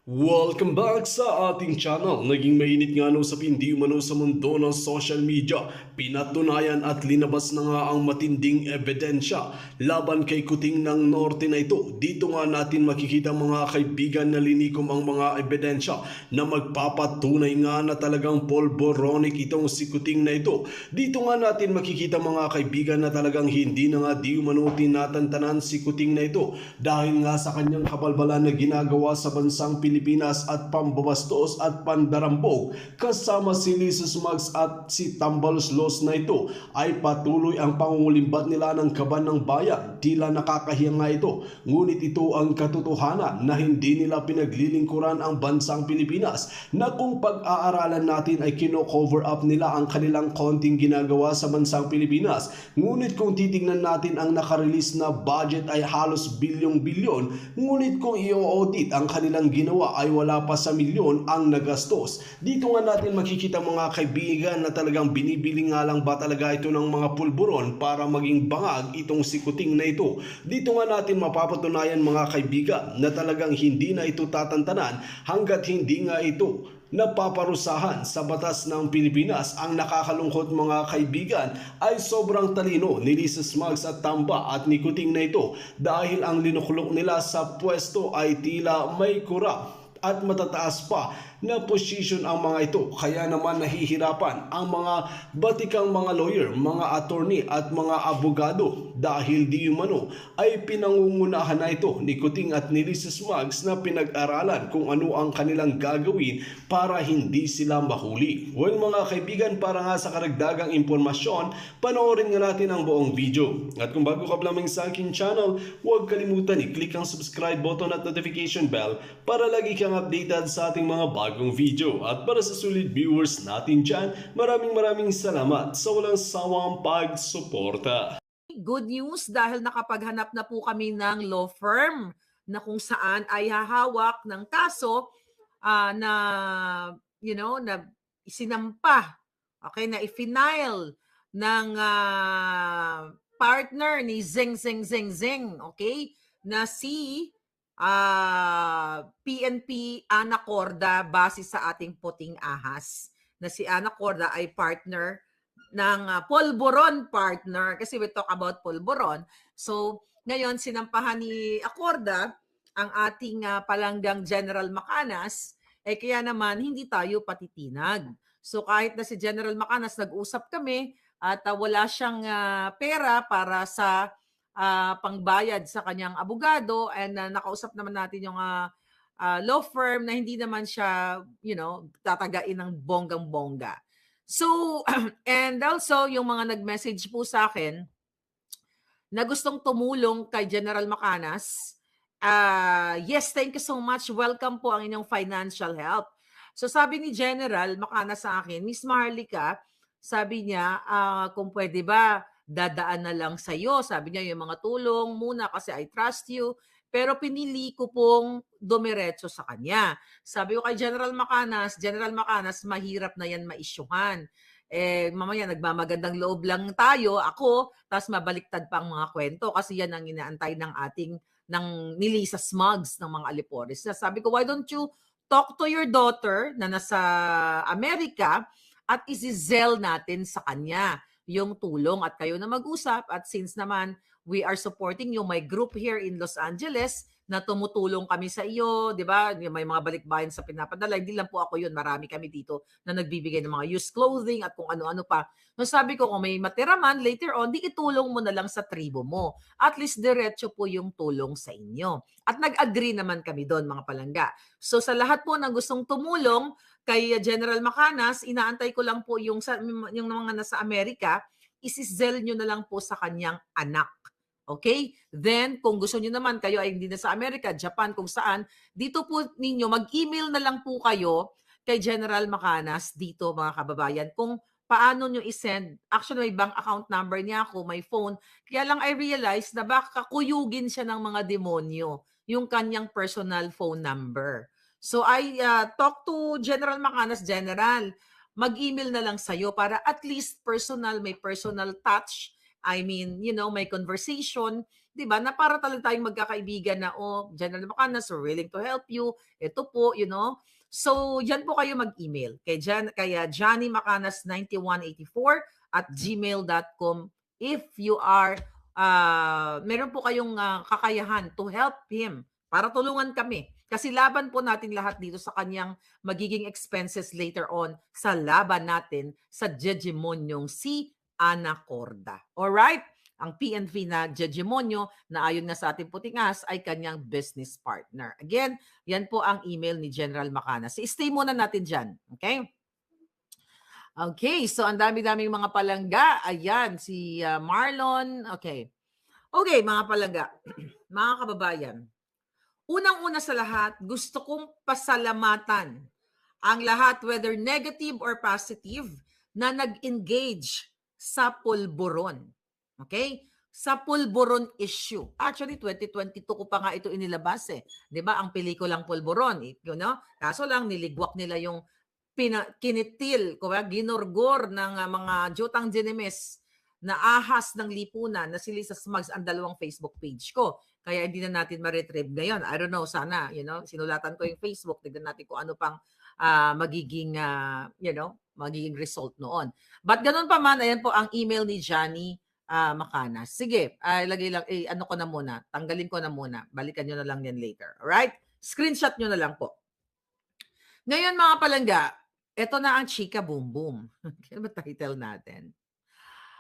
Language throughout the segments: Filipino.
Welcome back sa ating channel. Naging mainit nga no sa hindi umano sa mundo ng social media. Pinatunayan at linabas na nga ang matinding ebidensya laban kay Kuting ng Norte na ito. Dito nga natin makikita mga kaibigan na linikom ang mga ebidensya na magpapatunay nga na talagang polboronic itong si Kuting na ito. Dito nga natin makikita mga kaibigan na talagang hindi na nga di umano tinatantanan si Kuting na ito dahil nga sa kanyang kabalbalan na ginagawa sa bansang Pilipinas at pambabastos at pandarambog kasama si Lisus Mags at si Tambalos Los na ito ay patuloy ang pangungulimbat nila ng kaban ng bayan. Tila nakakahiya nga ito, ngunit ito ang katotohanan na hindi nila pinaglilingkuran ang bansang Pilipinas na kung pag-aaralan natin ay kino-cover up nila ang kanilang konting ginagawa sa bansang Pilipinas. Ngunit kung titingnan natin ang nakarelease na budget ay halos bilyong-bilyon, ngunit kung i-audit ang kanilang ginawa ay wala pa sa milyon ang nagastos. Dito nga natin makikita mga kaibigan na talagang binibili nga lang ba talaga ito ng mga pulburon para maging bangag itong si Kuting na ito. Dito nga natin mapapatunayan mga kaibigan na talagang hindi na ito tatantanan hanggat hindi nga ito napaparusahan sa batas ng Pilipinas. Ang nakakalungkot mga kaibigan ay sobrang talino ni Lisus Mags at Tamba at ni Kuting na ito dahil ang linuklok nila sa pwesto ay tila may kurap at matataas pa na posisyon ang mga ito. Kaya naman nahihirapan ang mga batikang mga lawyer, mga attorney at mga abogado dahil di umano ay pinangungunahan na ito ni Kuting at ni Lisus Mags na pinag-aralan kung ano ang kanilang gagawin para hindi sila mahuli. Well mga kaibigan, para nga sa karagdagang impormasyon, panoorin nga natin ang buong video. At kung bago ka pa lamang sa aking channel, huwag kalimutan i-click ang subscribe button at notification bell para lagi kang updated sa ating mga bagong video. At para sa solid viewers natin dyan, maraming salamat sa walang sawang pagsuporta. Good news dahil nakapaghanap na po kami ng law firm na kung saan ay hahawak ng kaso na na isinampa, okay, na i-file ng partner ni Zeng Zeng Zeng Zeng, okay, na si PNP Anacorda base sa ating puting ahas na si Anacorda ay partner ng Polvoron partner kasi we talk about Polvoron. So, ngayon sinampahan ni Acorda ang ating palanggang General Macanas, kaya naman hindi tayo patitinag. So, kahit na si General Macanas nag-usap kami at wala siyang pera para sa pangbayad sa kanyang abogado and nakausap naman natin yung law firm na hindi naman siya, tatagain ng bonggang-bongga. So, and also, yung mga nag-message po sa akin na gustong tumulong kay General Macanas, yes, thank you so much. Welcome po ang inyong financial help. So, sabi ni General Macanas sa akin, Miss Maharlika, sabi niya, kung pwede ba, dadaan na lang sa'yo. Sabi niya, yung mga tulong muna kasi I trust you. Pero pinili ko pong dumiretso sa kanya. Sabi ko kay General Macanas, mahirap na yan maisyuhan. Mamaya nagmamagandang loob lang tayo, ako, tapos mabaliktad pa ang mga kwento kasi yan ang inaantay ng ni Lisa Smugs ng mga Alipores. Sabi ko, why don't you talk to your daughter na nasa Amerika at isi-zell natin sa kanya yung tulong at kayo na mag-usap at since naman we are supporting you, my group here in Los Angeles na tumutulong kami sa iyo, di ba? May mga balikbayan sa pinapadala. Hindi lang po ako yun. Marami kami dito na nagbibigay ng mga used clothing at kung ano-ano pa. No, sabi ko, kung may matira man, later on, di itulong mo na lang sa tribo mo. At least diretso po yung tulong sa inyo. At nag-agree naman kami doon, mga palangga. So sa lahat po na gustong tumulong, kay General Macanas, inaantay ko lang po yung mga nasa Amerika, isi-zell nyo na lang po sa kanyang anak. Okay? Then, kung gusto nyo naman, kayo ay hindi na sa Amerika, Japan, kung saan, dito po ninyo, mag-email na lang po kayo kay General Macanas dito, mga kababayan, kung paano nyo i-send. Actually, may bank account number niya ako, may phone. Kaya lang I realized na baka kuyugin siya ng mga demonyo, yung kanyang personal phone number. So, I talk to General Macanas, General, mag-email na lang sa'yo para at least personal, may personal touch. I mean, may conversation 'di ba, na para talaga tayong magkakaibigan na, "Oh, General Macanas, we're willing to help you. Ito po," you know. So, diyan po kayo mag-email kaya Johnny Macanas 9184 at gmail.com if you are meron po kayong kakayahan to help him para tulungan kami. Kasi laban po natin lahat dito sa kanyang magiging expenses later on sa laban natin sa Jejemonyong si Anacorda. Alright? Ang PNV na Jejemonyo na ayon nga sa ating puting ahas ay kanyang business partner. Again, yan po ang email ni General Macanas. Stay muna natin dyan. Okay? Okay, so ang dami-daming mga palangga. Ayan, si Marlon. Okay. Okay, mga palangga. Mga kababayan. Unang-una sa lahat, gusto kong pasalamatan ang lahat, whether negative or positive, na nag-engage sa pulburon. Okay? Sa pulburon issue. Actually, 2022 ko pa nga ito inilabas eh. 'Di ba? Ang pelikulang Pulburon, you know? Kaso lang niligwak nila yung kinitil, ginurgor ng mga Jotang Ginemes na ahas ng lipunan na sili sa Smugs ang dalawang Facebook page ko. Kaya hindi na natin ma-retrieve ngayon. I don't know, sana, you know, sinulatan ko yung Facebook. Tignan natin kung ano pang magiging, magiging result noon. But ganun pa man, ayan po ang email ni Johnny Macanas. Sige, ilagay lang, ano ko na muna, tanggalin ko na muna. Balikan nyo na lang yan later. Alright? Screenshot nyo na lang po. Ngayon mga palangga, ito na ang Chika Boom Boom. Ano ba title natin?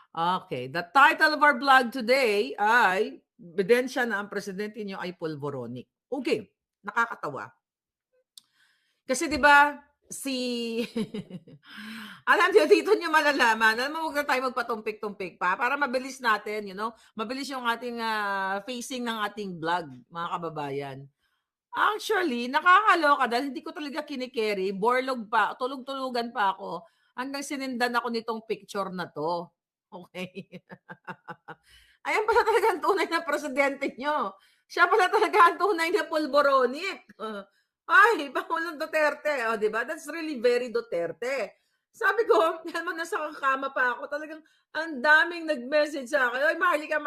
Okay, the title of our vlog today ay ebidensya na ang presidente niyo ay pulboronic. Okay, nakakatawa. Kasi 'di ba alam niyo dito niyo malalaman. Alam mo, huwag na tayo magpatumpik-tumpik pa para mabilis natin, you know, mabilis yung ating facing ng ating vlog, mga kababayan. Actually, nakakaloka dahil hindi ko talaga kinikerry, borlog pa, tulog-tulugan pa ako hanggang sinindan ako nitong picture na 'to. Okay. Ayan pala talaga ang tunay na presidente nyo. Siya pala talaga ang tunay na pulboronic. Ay, Pangulong Duterte. O, di ba? That's really very Duterte. Sabi ko, nasa kama pa ako, talagang ang daming nag-message sa akin. Ay, mahalika,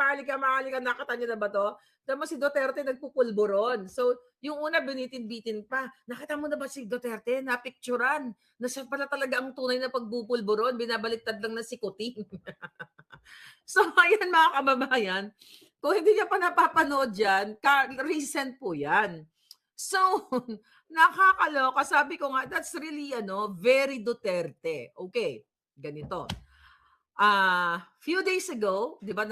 nakita niyo na ba to? Tapos si Duterte nagpupulburon. So, yung una binitin-bitin pa. Nakita mo na ba si Duterte? Napicturan. Nasa pala talaga ang tunay na pagbubulburon. Binabaliktad lang na si Kuting. So, ayan mga kababayan. Kung hindi niya pa napapanood yan, recent po yan. So, nakakaloka. Sabi ko nga, that's really, very Duterte. Okay, ganito. Few days ago, di ba,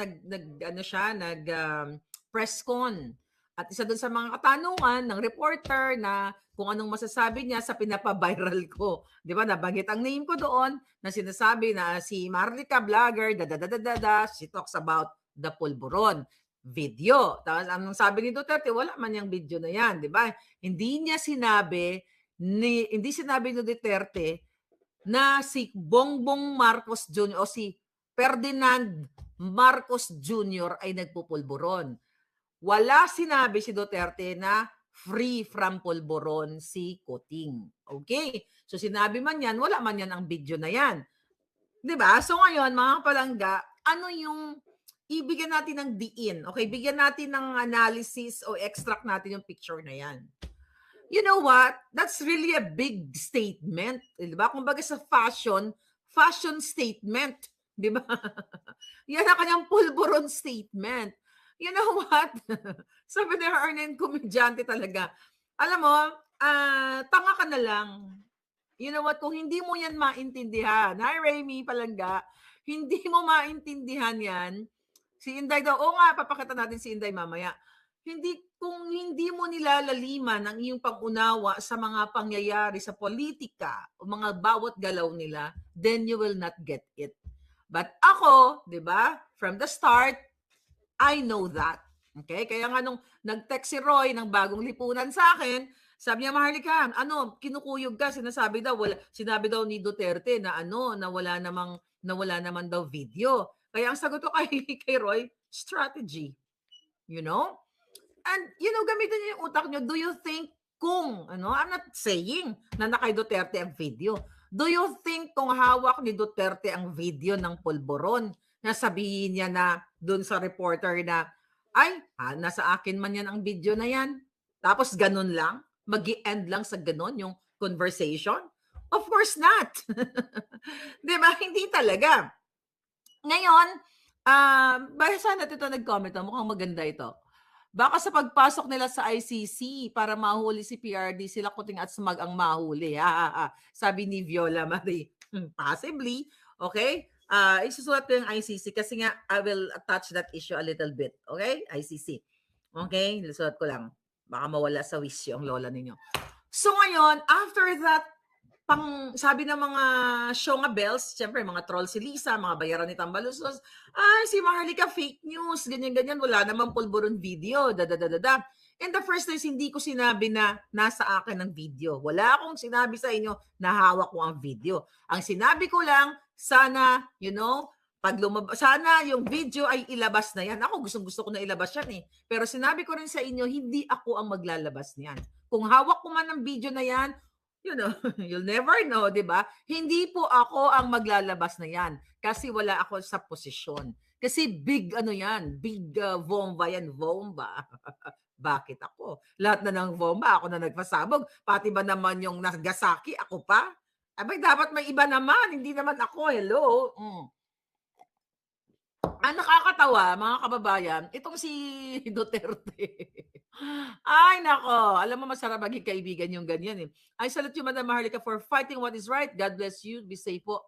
press con. At isa doon sa mga katanungan ng reporter na kung anong masasabi niya sa pinapa-viral ko. Di ba, nabanggit ang name ko doon na sinasabi na si Marlica Vlogger, she talks about the pulburon video. Tapos anong sabi ni Duterte, wala man yung video na yan, di ba? Hindi sinabi ni Duterte na si Bongbong Marcos Jr. o si Ferdinand Marcos Jr. ay nagpupulburon. Wala sinabi si Duterte na free from pulburon si Kuting. Okay? So sinabi man yan, wala man yan ang video na yan. Diba? So ngayon, mga palangga, ano yung ibigyan natin ng diin? Okay, bigyan natin ng analysis o extract natin yung picture na yan. You know what? That's really a big statement. Diba? Kumbaga sa fashion statement. Diba? Yan ang kanyang pulburon statement. You know what? Sabi ni Arnen, komedyante talaga. Alam mo, tanga ka na lang. You know what? Kung hindi mo yan maintindihan, hi Remy Palangga, hindi mo maintindihan yan, si Inday daw, papakita natin si Inday mamaya. Kung hindi mo nilalaliman ang iyong pag-unawa sa mga pangyayari sa politika o mga bawat galaw nila, then you will not get it. But ako, di ba, from the start, I know that. Okay? Kaya nga nung nag-text si Roy ng bagong lipunan sa akin, sabi niya, Maharlika, kinukuyog ka, sinabi daw ni Duterte na wala naman daw video. Kaya ang sagot ko kay Roy, strategy. You know? And, gamitin niyo yung utak niyo. Do you think I'm not saying na kay Duterte ang video. Do you think kung hawak ni Duterte ang video ng pulburon, na sabihin niya na doon sa reporter na Ay, nasa akin man yan ang video na yan. Tapos ganun lang? Mag-i-end lang sa ganun yung conversation? Of course not. 'Di ba? Hindi talaga. Ngayon, basta natin ito nag-comment, mukhang maganda ito. Baka sa pagpasok nila sa ICC para mahuli si PRD, sila Kuting at Smug ang mahuli. Sabi ni Viola Marie. Possibly. Okay? Isusulat ko yung ICC kasi nga I will touch that issue a little bit. Okay? ICC. Okay? Isusulat ko lang. Baka mawala sa wisyo ang lola ninyo. So ngayon, after that, sabi ng mga show nga bells, syempre mga troll si Lisa, mga bayaran ni Tambaluslos, ay si Maharlika fake news, ganyan-ganyan, wala namang pulburon video, da. And the first place, hindi ko sinabi na nasa akin ang video. Wala akong sinabi sa inyo na hawak ko ang video. Ang sinabi ko lang, sana, sana yung video ay ilabas na yan. Ako gusto ko na ilabas yan eh. Pero sinabi ko rin sa inyo, hindi ako ang maglalabas niyan. Kung hawak ko man ang video na yan, you'll never know, di ba? Hindi po ako ang maglalabas na yan kasi wala ako sa posisyon. Kasi big big bomba yan, bomba. Bakit ako? Lahat na ng bomba, ako na nagpasabog. Pati ba naman yung Nagasaki, ako pa? Abay, dapat may iba naman, hindi naman ako, hello? Ang nakakatawa, mga kababayan, itong si Duterte. Ay, nako. Alam mo, masarap maging kaibigan yung ganyan eh. I salute you, Madam Maharlika, for fighting what is right. God bless you. Be safe po.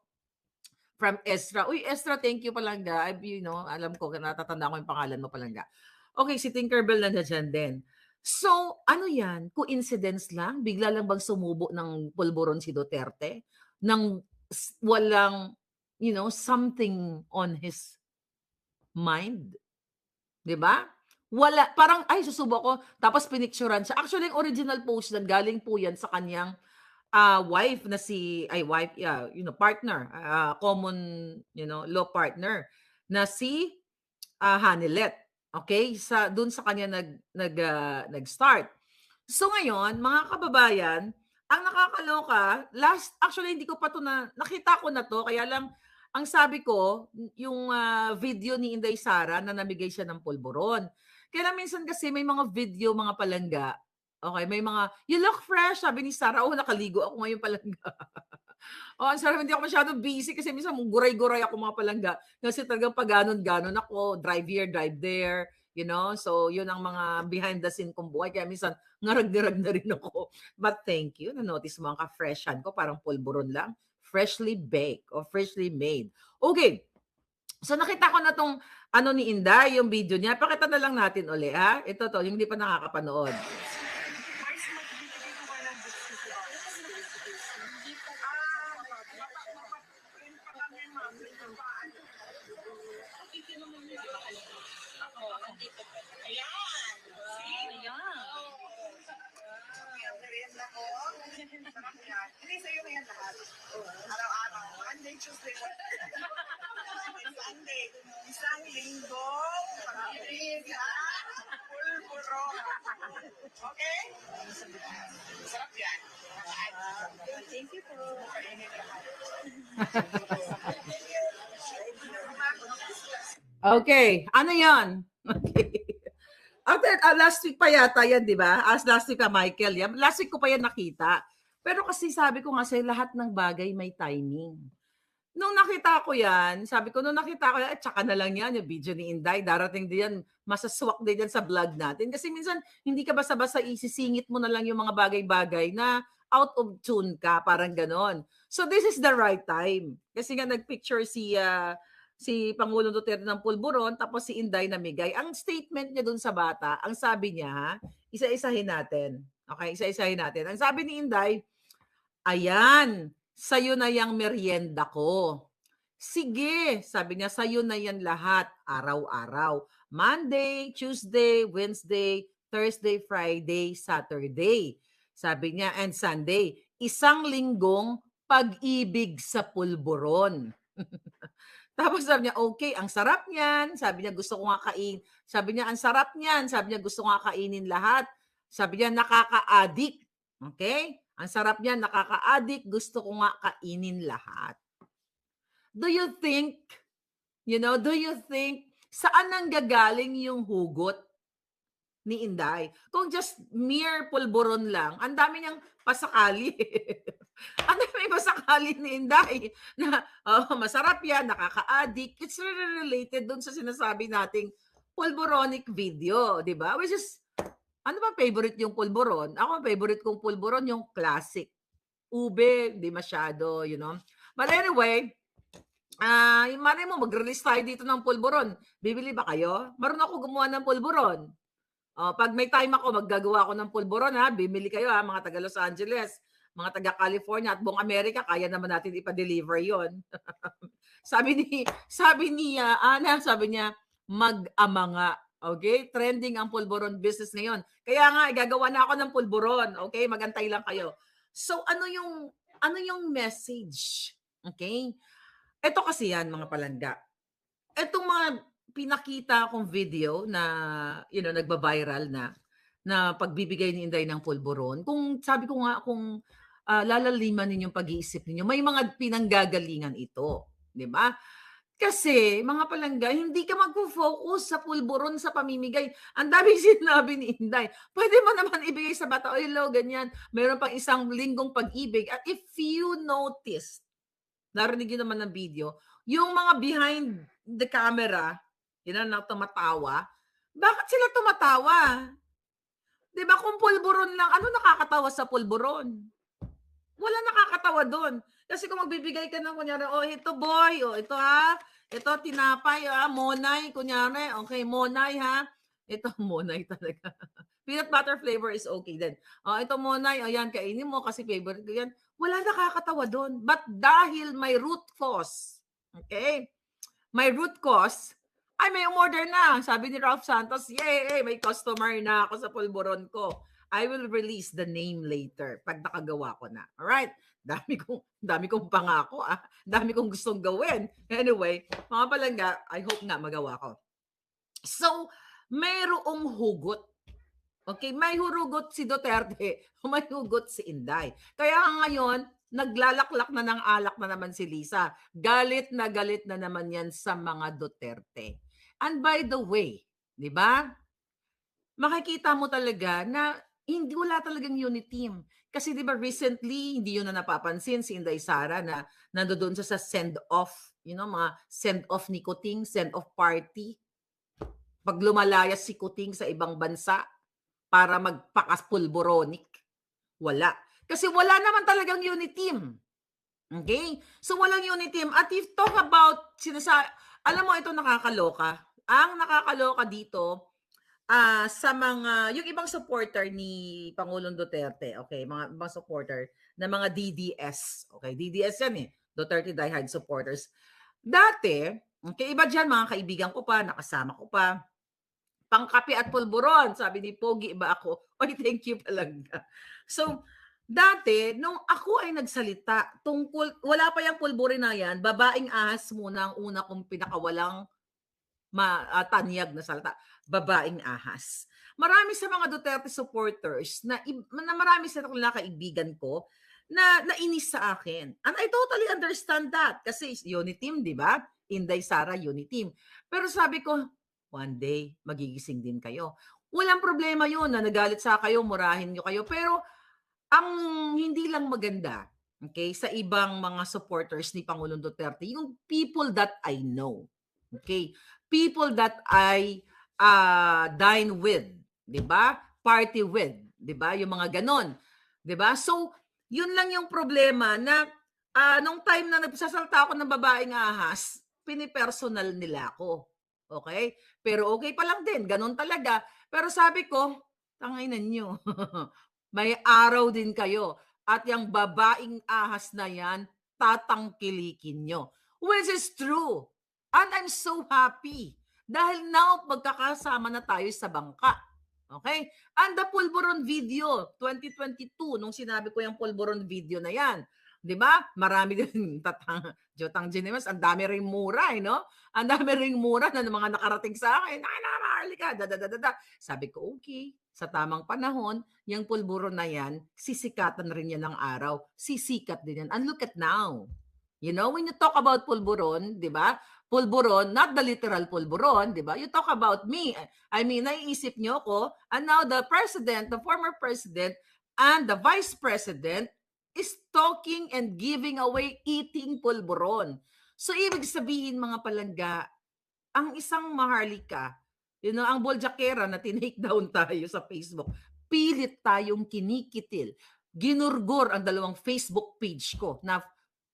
From Estra. Uy, Estra, thank you palangga. Alam ko, natatanda ko yung pangalan mo palangga. Okay, si Tinkerbell na dyan din. So, ano yan? Coincidence lang? Bigla lang bang sumubo ng pulburon si Duterte? Nang walang, something on his mind? 'Di ba? Wala, parang ay susubo ko tapos pinicturean siya. Actually, ang original post nan galing po 'yan sa kanyang wife na partner, common, law partner na si Hanilet. Okay? Doon sa kanya nag-start. So ngayon, mga kababayan, ang nakakaloka, actually hindi ko pa to nakita ko na to, kaya lang ang sabi ko, yung video ni Inday Sara na namigay siya ng pulburon. Kaya minsan kasi may mga video, mga palangga, okay, may mga, you look fresh, sabi ni Sara, nakaligo ako ngayon palangga. Ang sarap, hindi ako masyadong busy kasi minsan guray-guray ako mga palangga. Kasi talagang pag ganon ako, drive here, drive there, so yun ang mga behind the scene kong buhay. Kaya minsan, ngarag-ngarag na rin ako. But thank you, na-notice mo ang ka-freshan ko, parang pulburon lang. Freshly baked or freshly made. Okay. So nakita ko na tong ni Inday, yung video niya. Pakita na lang natin uli, ha? Ito yung hindi pa nakakapanood. Hindi sa'yo na yan lahat. Araw-araw. Monday, Tuesday, Sunday. Isang linggo. Pag-ibig, pulburo. Okay? Sarap yan. Thank you po. Kainit lahat. Okay. Ano yan? Okay. After, last week pa yata yan, di ba? Last week Michael. Yan. Last week ko pa yan nakita. Pero kasi sabi ko nga sa'yo, lahat ng bagay may timing. Nung nakita ko yan, tsaka na lang yan, yung video ni Inday, darating din yan, masaswak din yan sa vlog natin. Kasi minsan, hindi ka basta-basta isisingit mo na lang yung mga bagay-bagay na out of tune ka, parang ganon. So this is the right time. Kasi nga nagpicture si Pangulong Duterte ng pulburon, tapos si Inday namigay. Ang statement niya dun sa bata, ang sabi niya, isa-isahin natin. Okay, isa-isahin natin. Ang sabi ni Inday, ayan, sa'yo na yung merienda ko. Sige, sabi niya, sa'yo na yan lahat, araw-araw. Monday, Tuesday, Wednesday, Thursday, Friday, Saturday. Sabi niya, and Sunday. Isang linggong pag-ibig sa pulburon. Tapos sabi niya, okay, ang sarap niyan. Sabi niya, gusto ko nga Sabi niya, ang sarap niyan. Sabi niya, gusto ko nga kainin lahat. Sabi niya, nakaka-addict. Okay? Ang sarap niyan, nakaka-addict. Gusto ko nga kainin lahat. Do you think Saan nanggagaling yung hugot ni Inday? Kung just mere pulburon lang, ang dami niyang pasakali. Ang dami pasakali ni Inday na masarap yan, nakaka-addict. It's really related dun sa sinasabi nating pulboronic video, di ba? Which is, ano ba favorite yung pulboron? Ako, favorite kong pulboron yung classic. Ube, di masyado, you know. But anyway, yung malay mo, mag-release tayo dito ng pulboron. Bibili ba kayo? Marunong ako gumawa ng pulboron. Pag may time ako, maggagawa ako ng pulboron, ha? Bibili kayo, ha? Mga taga Los Angeles, mga taga California, at buong Amerika, kaya naman natin ipa-deliver yon. sabi ni Ana, sabi niya, mag-ama nga. Okay? Trending ang pulboron business ngayon. Kaya nga, gagawa na ako ng pulboron. Okay? Magantay lang kayo. So, ano yung message? Okay? Ito kasi yan, mga palangga. Itong mga pinakita kong video na, nagba-viral na pagbibigay ni Inday ng pulboron. Kung sabi ko nga, kung lalaliman ninyong pag-iisip ninyo, may mga pinanggagalingan ito. Di ba? Kasi, mga palangga, hindi ka mag-focus sa pulburon sa pamimigay. Ang dami sinabi ni Inday. Pwede mo naman ibigay sa bata, hello, ganyan. Meron pang isang linggong pag-ibig. At if you notice, narinig yun naman ng video, yung mga behind the camera, yun na tumatawa, bakit sila tumatawa? Diba kung pulburon lang, ano nakakatawa sa pulburon? Wala nakakatawa doon. Kasi kung magbibigay ka ng kunyari, ito boy, ito ha, ito tinapay, monay, kunyari, okay, monay ha, ito monay talaga. Peanut butter flavor is okay din. Ito monay, ayan, kainin mo kasi favorite ko yan. Wala nakakatawa doon. But dahil may root cause, okay, may root cause, ay may umorder na. Sabi ni Ralph Santos, yay, may customer na ako sa pulburon ko. I will release the name later pag nakagawa ko na. Alright? Dami kong pangako. Dami kong gustong gawin. Anyway, mga palangga, I hope nga magawa ko. So, mayroong hugot. Okay? May hurugot si Duterte. May hugot si Inday. Kaya ngayon, naglalaklak na ng alak na naman si Lisa. Galit na naman yan sa mga Duterte. And by the way, di ba? Makikita mo talaga na hindi wala talagang unit team. Kasi 'di ba recently, hindi yun na napapansin si Inday Sara na nandoon sa send-off, mga send-off ni Kuting, send-off party. Pag lumalayas si Kuting sa ibang bansa para magpakaspulboronic. Wala. Kasi wala naman talagang unit team. Okay? So walang unit team. At if talk about, alam mo ito nakakaloka. Ang nakakaloka dito, sa mga, yung ibang supporter ni Pangulong Duterte, okay, mga ibang supporter na mga DDS, okay, DDS yan Duterte diehard supporters. Dati, okay, iba dyan, mga kaibigan ko pa, nakasama ko pa, pangkape at pulburon, sabi ni Pogi, iba ako, oy, thank you talaga. So, dati, nung ako ay nagsalita tungkol, wala pa yung pulburin na yan, babaeng ahas muna ang una kong pinakawalang tanyag na salita, babaeng ahas. Marami sa mga Duterte supporters na marami sa mga kaibigan ko na nainis sa akin. And I totally understand that kasi unit team, di ba? Inday Sara, unit team. Pero sabi ko, one day, magigising din kayo. Walang problema yun na nagalit sa kayo, murahin nyo kayo. Pero ang hindi lang maganda, okay, sa ibang mga supporters ni Pangulong Duterte, yung people that I know, okay, people that I dine with, 'di ba? Party with, 'di ba? Yung mga ganon, 'di ba? So, yun lang yung problema na nung time na nagsasalta ako ng babaeng ahas, pinipersonal nila ako. Okay? Pero okay pa lang din, ganon talaga. Pero sabi ko, tanginan nyo. May araw din kayo. At yung babaeng ahas na yan, tatangkilikin nyo. Which is true. And I'm so happy. Dahil now, magkakasama na tayo sa bangka. Okay? And the Pulburon video, 2022, nung sinabi ko yung Pulburon video na yan. Di ba? Marami din, Jotang Ginemas, ang dami ring mura, no? Ang dami ring mura na mga nakarating sa akin. Halika, Sabi ko, okay. Sa tamang panahon, yung Pulburon na yan, sisikatan rin yan ng araw. Sisikat din yan. And look at now. You know, when you talk about Pulburon, di ba? pulburon, not the literal pulburon, di ba? You talk about me. I mean, naiisip niyo ko, and now the president, the former president, and the vice president is talking and giving away eating pulburon. So, ibig sabihin, mga palangga, ang isang Maharlika, ang boljakera na tinake down tayo sa Facebook, pilit tayong kinikitil. Ginurgor ang 2 Facebook page ko na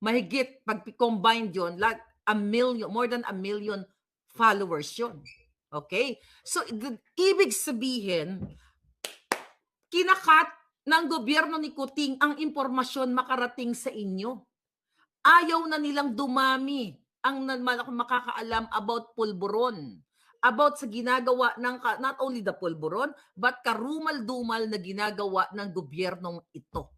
mahigit, pag combined yun, like more than 1 million followers yun. Okay? So, ibig sabihin, kinakat ng gobyerno ni Kuting ang impormasyon makarating sa inyo. Ayaw na nilang dumami ang makakaalam about pulburon, about sa ginagawa ng, not only the pulburon, but karumal-dumal na ginagawa ng gobyernong ito.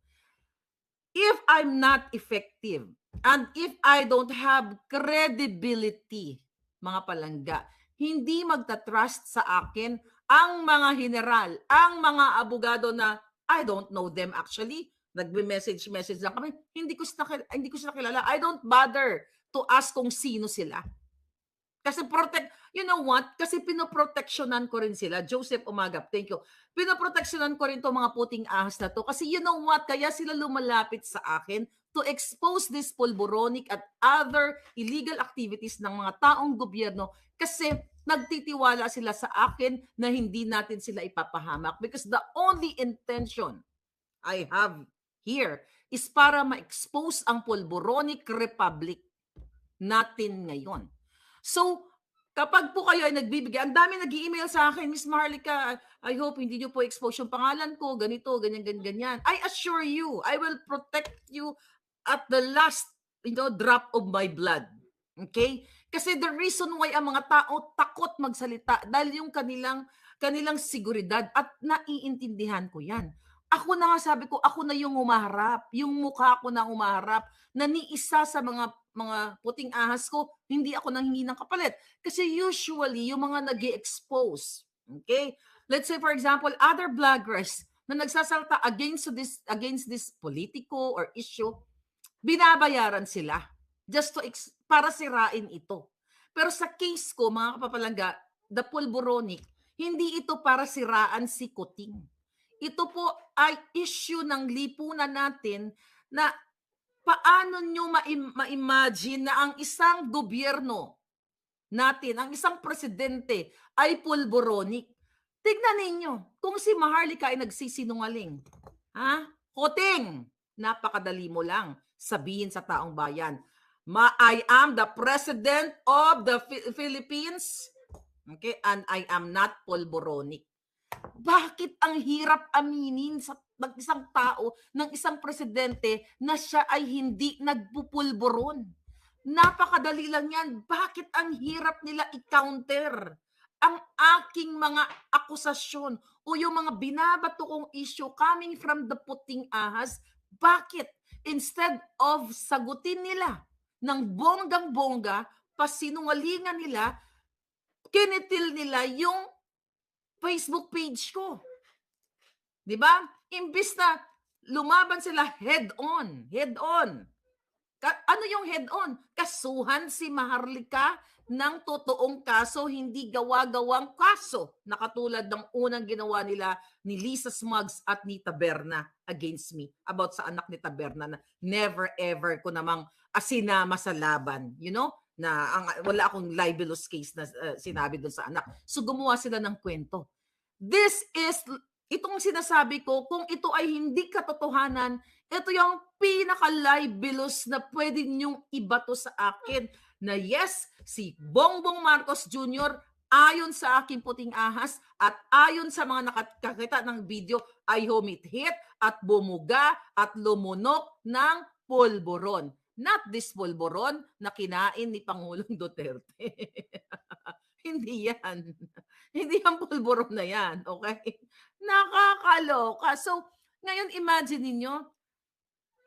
If I'm not effective, and if I don't have credibility, mga palangga, hindi magta-trust sa akin ang mga general, ang mga abogado na I don't know them actually. Nagme-message lang kami. Hindi ko sila kilala. I don't bother to ask kung sino sila. Kasi you know what? Kasi pinoproteksyonan ko rin sila. Joseph Umagap, thank you. Pinoproteksyonan ko rin to mga puting ahas na to. Kasi you know what? Kaya sila lumalapit sa akin to expose this pulburonic at other illegal activities ng mga taong gobyerno kasi nagtitiwala sila sa akin na hindi natin sila ipapahamak. Because the only intention I have here is para ma-expose ang pulburonic republic natin ngayon. So, kapag po kayo ay nagbibigay, ang dami nag-email sa akin, Miss Maharlika, I hope hindi nyo po expose yung pangalan ko, ganito, ganyan. I assure you, I will protect you at the last drop of my blood. Okay? Kasi the reason why ang mga tao takot magsalita dahil yung kanilang seguridad at naiintindihan ko yan. Ako na nga sabi ko, ako na yung umaharap, yung mukha ko na umaharap, na ni isa sa mga puting ahas ko, hindi ako nanghingi ng kapalit. Kasi usually, yung mga nag-expose, okay? Let's say, for example, other bloggers na nagsasalta against this politiko or issue, binabayaran sila just para sirain ito. Pero sa case ko, mga kapapalangga, the pulburonic, hindi ito para siraan si Kuting. Ito po ay issue ng lipunan natin na paano nyo ma-imagine na ang isang gobyerno natin, ang isang presidente ay pulburonic. Tignan ninyo, kung si Maharlika ay nagsisinungaling, Kuting, napakadali mo lang sabihin sa taong bayan, I am the president of the Philippines, okay, and I am not pulburonic. Bakit ang hirap aminin sa isang tao, ng isang presidente na siya ay hindi nagpupulburon? Napakadali lang yan. Bakit ang hirap nila i-counter ang aking mga akusasyon o yung mga binabato kong issue coming from the puting ahas? Bakit? Instead of sagutin nila ng bonggang-bongga, pasinungalingan nila, kinitil nila yung Facebook page ko. 'Di ba? Imbis na lumaban sila head-on. Ano yung head-on? Kasuhan si Maharlika ng totoong kaso, hindi gawa-gawang kaso na katulad ng unang ginawa nila ni Lisa Smugs at ni Taberna against me about sa anak ni Taberna na never ever ko namang asinama sa laban, na wala akong libelous case na sinabi doon sa anak. So gumawa sila ng kwento. Itong sinasabi ko, kung ito ay hindi katotohanan, ito yung pinaka-libelous na pwede niyong ibato sa akin na yes, si Bongbong Marcos Jr. ayon sa aking puting ahas at ayon sa mga nakakita ng video ay humithit at bumuga at lumunok ng pulburon. Not this pulburon na kinain ni Pangulong Duterte. Hindi yan. Hindi yan pulburon na yan. Okay? Nakakaloka. So, ngayon imagine ninyo,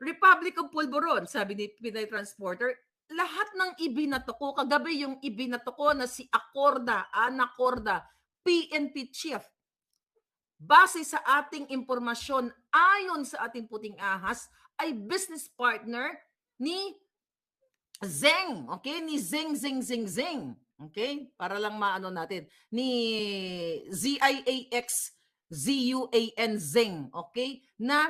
Republic of Pulburon, sabi ni Pinay Transporter, lahat ng ibinato ko, kagabi yung ibinato ko na si Ana Corda, PNP chief, base sa ating impormasyon, ayon sa ating puting ahas, ay business partner ni Zeng, okay? Ni Zeng, Zeng, Zeng, Zeng. Okay? Para lang maano natin. Ni ZIAX, ZUAN, Zeng. Okay? Na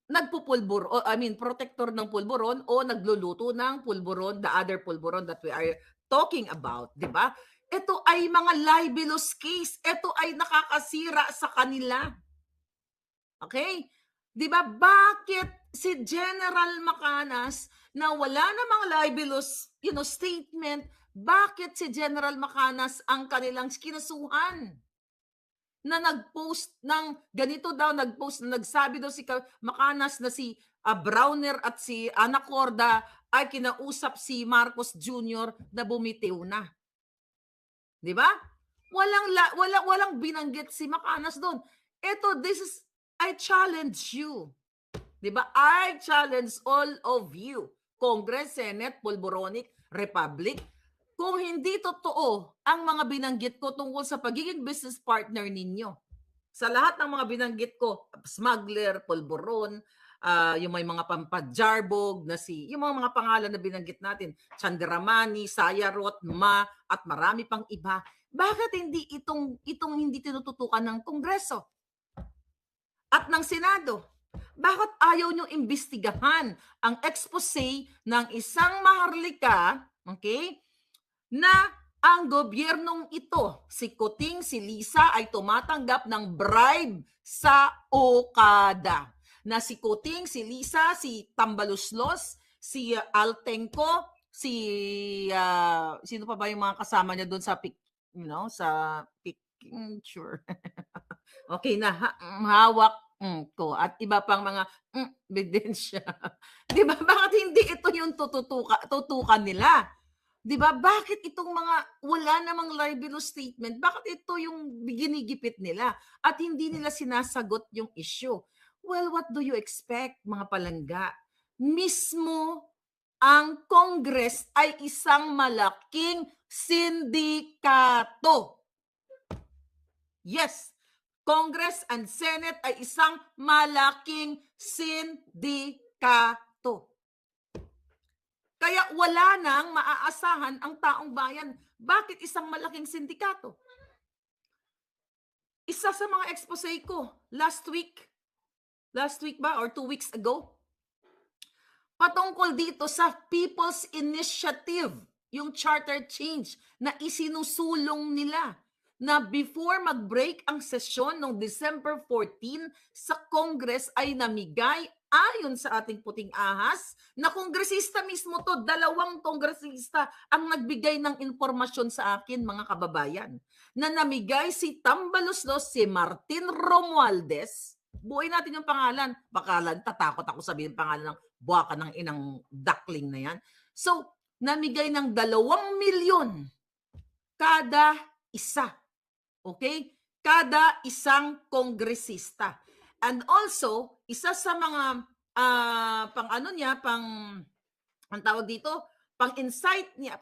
nagpupulbur, o I mean, protector ng pulburon o nagluluto ng pulburon, the other pulburon that we are talking about, di ba? Ito ay mga libelous case. Ito ay nakakasira sa kanila. Okay? 'Di ba bakit si General Macanas na wala namang libelous, statement, bakit si General Macanas ang kanilang kinasuhan? Na nag-post ng ganito daw, nag-post na nagsabi daw si Macanas na si Browner at si Anacorda ay kinausap si Marcos Jr. na bumitiw na. 'Di ba? Walang binanggit si Macanas doon. Ito, I challenge you. 'Di ba? I challenge all of you. Congress, Senate, Pulboronic, Republic. Kung hindi totoo ang mga binanggit ko tungkol sa pagiging business partner ninyo, sa lahat ng mga binanggit ko, smuggler, pulburon, yung may mga pampadjarbog na yung mga pangalan na binanggit natin, Chandramani, Sayarot, Ma, at marami pang iba, bakit hindi itong hindi tinututukan ng Kongreso at ng Senado? Bakit ayaw nyo imbestigahan ang expose ng isang maharlika, okay, na ang gobyernong ito, si Kuting, si Lisa, ay tumatanggap ng bribe sa Okada. Na si Kuting, si Lisa, si Tambaluslos, si Altenco, sino pa ba yung mga kasama niya doon sa sa picture. Okay na, hawak ko at iba pang mga ebidensya. 'Di ba? Bakit hindi ito yung tutukan nila? 'Di ba? Bakit itong mga wala namang libelous statement, bakit ito yung ginigipit nila at hindi nila sinasagot yung issue? Well, what do you expect, mga palangga? Mismo ang Congress ay isang malaking sindikato. Yes, Congress and Senate ay isang malaking sindikato. Kaya wala nang maaasahan ang taong bayan. Bakit isang malaking sindikato? Isa sa mga expose ko last week ba or 2 weeks ago, patungkol dito sa People's Initiative, yung charter change na isinusulong nila na before mag-break ang sesyon noong December 14 sa Congress ay namigay ayon sa ating puting ahas na kongresista mismo to, 2 kongresista ang nagbigay ng impormasyon sa akin, mga kababayan, na namigay si Tambaluslos, si Martin Romualdez, buuin natin yung pangalan, baka tatakot ako sabihin pangalan ng buwaka ng inang duckling na yan. So, namigay ng 2 milyon kada isa. Okay? Kada isang kongresista. And also, isa sa mga ang tawag dito, pang-entice niya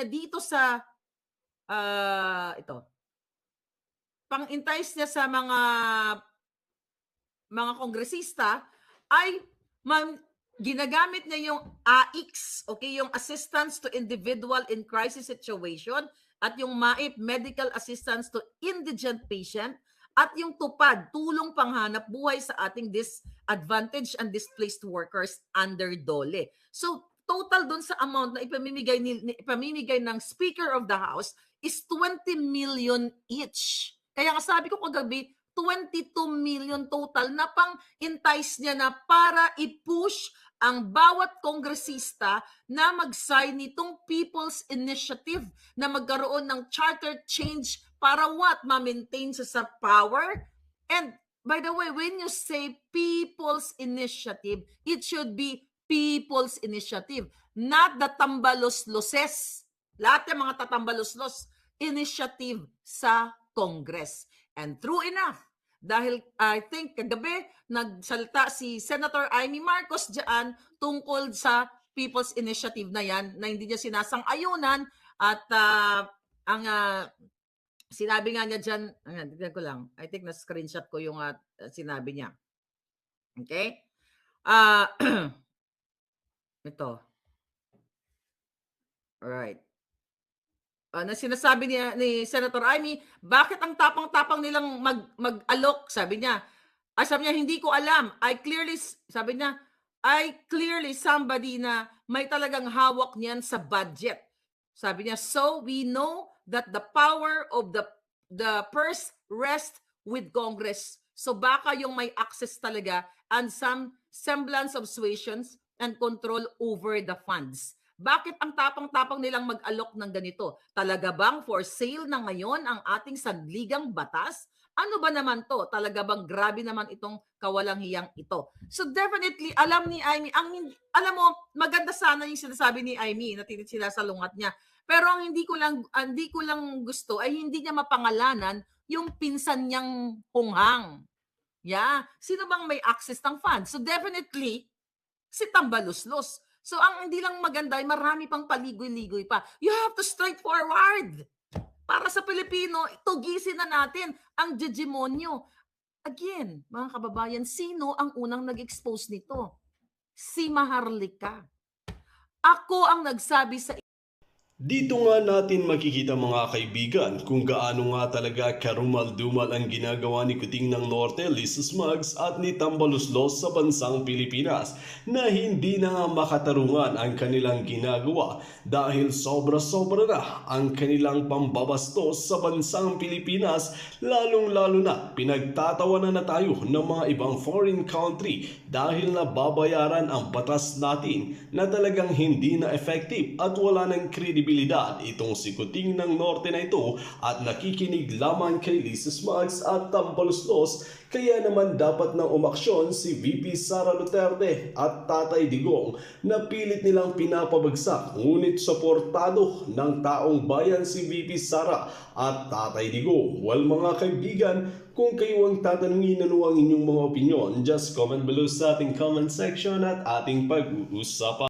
dito sa pang-entice niya sa mga kongresista ay ginagamit niya yung AIX, okay, yung Assistance to Individual in Crisis Situation, at yung MAIP, Medical Assistance to Indigent Patient, at yung TUPAD, Tulong Panghanap Buhay sa ating Disadvantaged and Displaced Workers under DOLE. So, total dun sa amount na ipamimigay ng Speaker of the House is 20 million each. Kaya nga sabi ko kagabi, 22 million total na pang-entice niya na para i-push ang bawat kongresista na mag-sign nitong People's Initiative na magkaroon ng charter change para what? Ma-maintain sa power? And by the way, when you say People's Initiative, it should be People's Initiative, not the tambalos-loses. Lahat ng mga tatambalos-los initiative sa Congress. And true enough, dahil I think kagabi nagsalita si Senator Amy Marcos diyan tungkol sa People's Initiative na yan, na hindi niya sinasang-ayunan at ang sinabi nga niya diyan, tignan ko lang, I think na-screenshot ko yung sinabi niya. Okay? Ito. Alright. Na sinasabi ni Senator Amy, bakit ang tapang-tapang nilang mag-alok? Sabi niya, hindi ko alam. Sabi niya, I clearly somebody na may talagang hawak niyan sa budget. Sabi niya, so we know that the power of the purse rests with Congress. So baka yung may access talaga and some semblance of suasions and control over the funds. Bakit ang tapang-tapang nilang mag-alok ng ganito? Talaga bang for sale na ngayon ang ating sanligang batas? Ano ba naman to? Talaga bang grabe naman itong kawalang hiyang ito? So definitely, alam ni Amy, alam mo, maganda sana yung sinasabi ni Amy, natitit sila sa lungat niya. Pero ang hindi ko lang gusto ay hindi niya mapangalanan yung pinsan niyang hunghang. Yeah. Sino bang may access ng funds? So definitely, si Tambaluslos. So ang hindi lang maganda ay marami pang paligoy-ligoy pa. You have to strike forward. Para sa Pilipino, tugisin na natin ang hegemonyo. Again, mga kababayan, sino ang unang nag-expose nito? Si Maharlika. Ako ang nagsabi sa Dito nga natin makikita mga kaibigan kung gaano nga talaga karumal-dumal ang ginagawa ni Kuting ng Norte, Lisa Smugs at ni Tambaluslos sa bansang Pilipinas na hindi na nga makatarungan ang kanilang ginagawa dahil sobra-sobra na ang kanilang pambabastos sa bansang Pilipinas, lalong-lalo na pinagtatawanan na tayo ng mga ibang foreign country dahil nababayaran ang batas natin na talagang hindi na effective at wala ng credibility itong si Kuting ng Norte na ito at nakikinig lamang kay Lisa Smugs at Tambaluslos, kaya naman dapat nang umaksyon si VP Sara Duterte at Tatay Digong na pilit nilang pinapabagsak ngunit suportado ng taong bayan si VP Sara at Tatay Digong. Well mga kaibigan, kung kayo ang tatanungin ano ang inyong mga opinion, just comment below sa ating comment section at ating pag-uusapan.